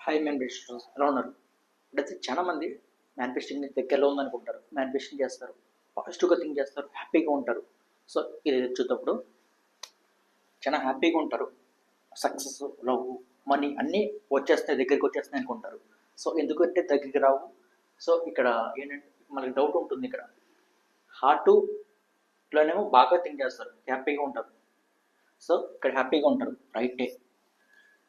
Hi మేనిఫెస్టర్స్ ఎలా ఉన్నారు? ఇప్పుడైతే చాలా మంది మేనిఫెస్టింగ్ దగ్గరలో ఉందనుకుంటారు. మేనిఫెస్టింగ్ చేస్తారు, పాజిటివ్గా థింక్ చేస్తారు, హ్యాపీగా ఉంటారు. సో ఇది చూసేటప్పుడు చాలా హ్యాపీగా ఉంటారు. సక్సెస్, లవ్, మనీ అన్నీ వచ్చేస్తాయి, దగ్గరికి వచ్చేస్తాయి అనుకుంటారు. సో ఎందుకంటే దగ్గరికి రావు. సో ఇక్కడ ఏంటంటే మనకి డౌట్ ఉంటుంది. ఇక్కడ హార్ట్లోనేమో బాగా థింక్ చేస్తారు, హ్యాపీగా ఉంటారు. సో ఇక్కడ హ్యాపీగా ఉంటారు, రైటే.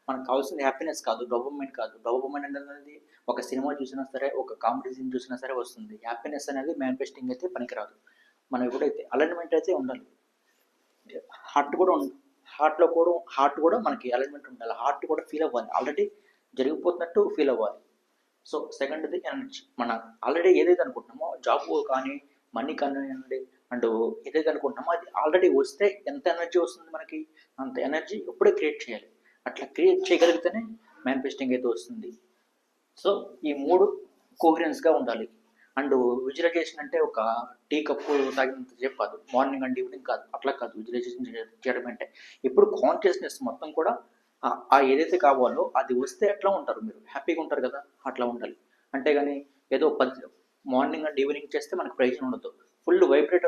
మనకు కావాల్సింది హ్యాపీనెస్ కాదు, డోపమైన్ కాదు. డోపమైన్ అనేది ఒక సినిమా చూసినా సరే, ఒక కామెడీ సీన్ చూసినా సరే వస్తుంది. హ్యాపీనెస్ అనేది మేనిఫెస్టింగ్ అయితే పనికిరాదు. మనం ఎప్పుడైతే అలైన్మెంట్ అయితే ఉండాలి. హార్ట్ కూడా హార్ట్ కూడా మనకి అలైన్మెంట్ ఉండాలి. హార్ట్ కూడా ఫీల్ అవ్వాలి, ఆల్రెడీ జరిగిపోతున్నట్టు ఫీల్ అవ్వాలి. సో సెకండ్ది ఎనర్జీ. మనం ఆల్రెడీ ఏదైతే అనుకుంటున్నామో, జాబ్ కానీ మనీ కానివ్వండి, అండ్ ఏదైతే అనుకుంటున్నామో అది ఆల్రెడీ వస్తే ఎంత ఎనర్జీ వస్తుంది మనకి, అంత ఎనర్జీ ఇప్పుడే క్రియేట్ చేయాలి. అట్లా క్రియేట్ చేయగలిగితేనే మేనిఫెస్టింగ్ అయితే వస్తుంది. సో ఈ మూడు కోహరెన్స్గా ఉండాలి. అండ్ విజువలైజేషన్ అంటే ఒక టీ కప్పు తాగినంత సేపు కాదు, మార్నింగ్ అండ్ ఈవినింగ్ కాదు, అట్లా కాదు. విజువలైజేషన్ చేయడం అంటే ఇప్పుడు కాన్షియస్నెస్ మొత్తం కూడా ఆ ఏదైతే కావాలో అది వస్తే ఎట్లా ఉంటారు, మీరు హ్యాపీగా ఉంటారు కదా, అట్లా ఉండాలి. అంతేగాని ఏదో మార్నింగ్ అండ్ ఈవినింగ్ చేస్తే మనకు ప్రయోజనం ఉండదు. ఫుల్ వైబ్రేట్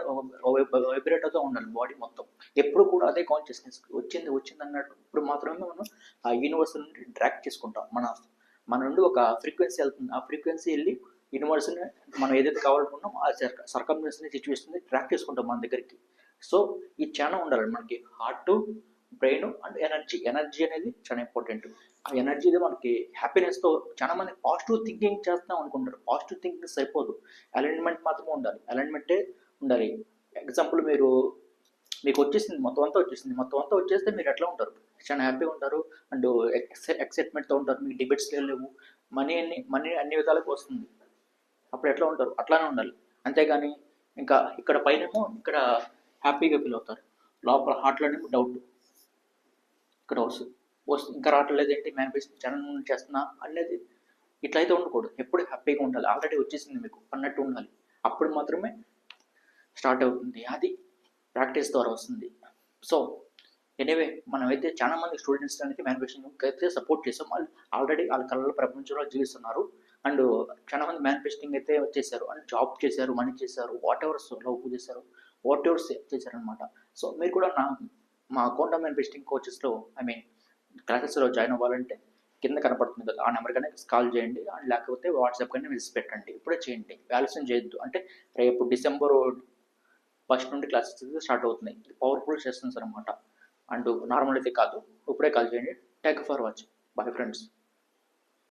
అవుతూ ఉండాలి బాడీ మొత్తం. ఎప్పుడు కూడా అదే కాన్షియస్నెస్ వచ్చింది అన్నట్టు ఇప్పుడు మాత్రమే మనం ఆ యూనివర్స్ నుండి ట్రాక్ చేసుకుంటాం. మన నుండి ఒక ఫ్రీక్వెన్సీ వెళ్తుంది, ఆ ఫ్రీక్వెన్సీ వెళ్ళి యూనివర్స్ని మనం ఏదైతే కావాలనుకున్నామో ఆ సర్కమ్స్టెన్స్ని సిచ్యువేషన్ని ట్రాక్ చేసుకుంటాం మన దగ్గరికి. సో ఇది చాలా ఉండాలి మనకి. హార్ట్, బ్రెయిన్ అండ్ ఎనర్జీ అనేది చాలా ఇంపార్టెంట్. ఆ ఎనర్జీ మనకి హ్యాపీనెస్తో చాలా మంది పాజిటివ్ థింకింగ్ చేస్తాం అనుకుంటారు. పాజిటివ్ థింకింగ్ సరిపోదు, అలైన్మెంట్ మాత్రమే ఉండాలి. అలైన్మెంటే ఉండాలి. ఎగ్జాంపుల్ మీకు వచ్చేసింది, మొత్తం అంతా వచ్చేస్తే మీరు ఎట్లా ఉంటారు, చాలా హ్యాపీగా ఉంటారు. అండ్ ఎక్సైట్మెంట్తో ఉంటారు. మీకు డిబేట్స్ లేవు, మనీ అన్ని విధాలకు వస్తుంది. అప్పుడు ఎట్లా ఉంటారు, అట్లానే ఉండాలి. అంతేగాని ఇంకా ఇక్కడ పైనేమో ఇక్కడ హ్యాపీగా ఫీల్ అవుతారు, లోపల హార్ట్లోనేమో డౌట్. ఇక్కడ వస్తుంది ఇంకా రావట్లేదు ఏంటి, మేనిఫెస్టింగ్ ఛానల్ చేస్తున్నా అనేది ఇట్లయితే ఉండకూడదు. ఎప్పుడు హ్యాపీగా ఉండాలి, ఆల్రెడీ వచ్చేసింది మీకు అన్నట్టు ఉండాలి. అప్పుడు మాత్రమే స్టార్ట్ అవుతుంది. అది ప్రాక్టీస్ ద్వారా వస్తుంది. సో ఎనీవే మనమైతే చాలా మంది స్టూడెంట్స్ అనేది మేనిఫెస్టింగ్ అయితే సపోర్ట్ చేసాం. వాళ్ళు ఆల్రెడీ వాళ్ళ కళల ప్రపంచంలో జీవిస్తున్నారు. అండ్ చాలా మంది మేనిఫెస్టింగ్ అయితే వచ్చేసారు, అండ్ జాబ్ చేశారు, మనీ చేశారు, వాట్ ఎవర్ లవ్ చేశారు, వాట్ ఎవర్ చేశారనమాట. సో మీరు కూడా మా అకౌంట్ మేనిఫెస్టింగ్ కోచెస్లో క్లాసెస్లో జాయిన్ అవ్వాలంటే కింద కనపడుతుంది కదా, ఆ నెంబర్ కానీ కాల్ చేయండి. అండ్ లేకపోతే వాట్సాప్ కానీ మెసేజ్ పెట్టండి. ఇప్పుడే చేయండి, ఆలస్యం చేయొద్దు. అంటే రేపు December 1 నుండి క్లాసెస్ అయితే స్టార్ట్ అవుతున్నాయి. పవర్ఫుల్ సెషన్స్ అనమాట. అండ్ నార్మల్ అయితే కాదు. ఇప్పుడే కాల్ చేయండి. Thank you for watching. Bye friends.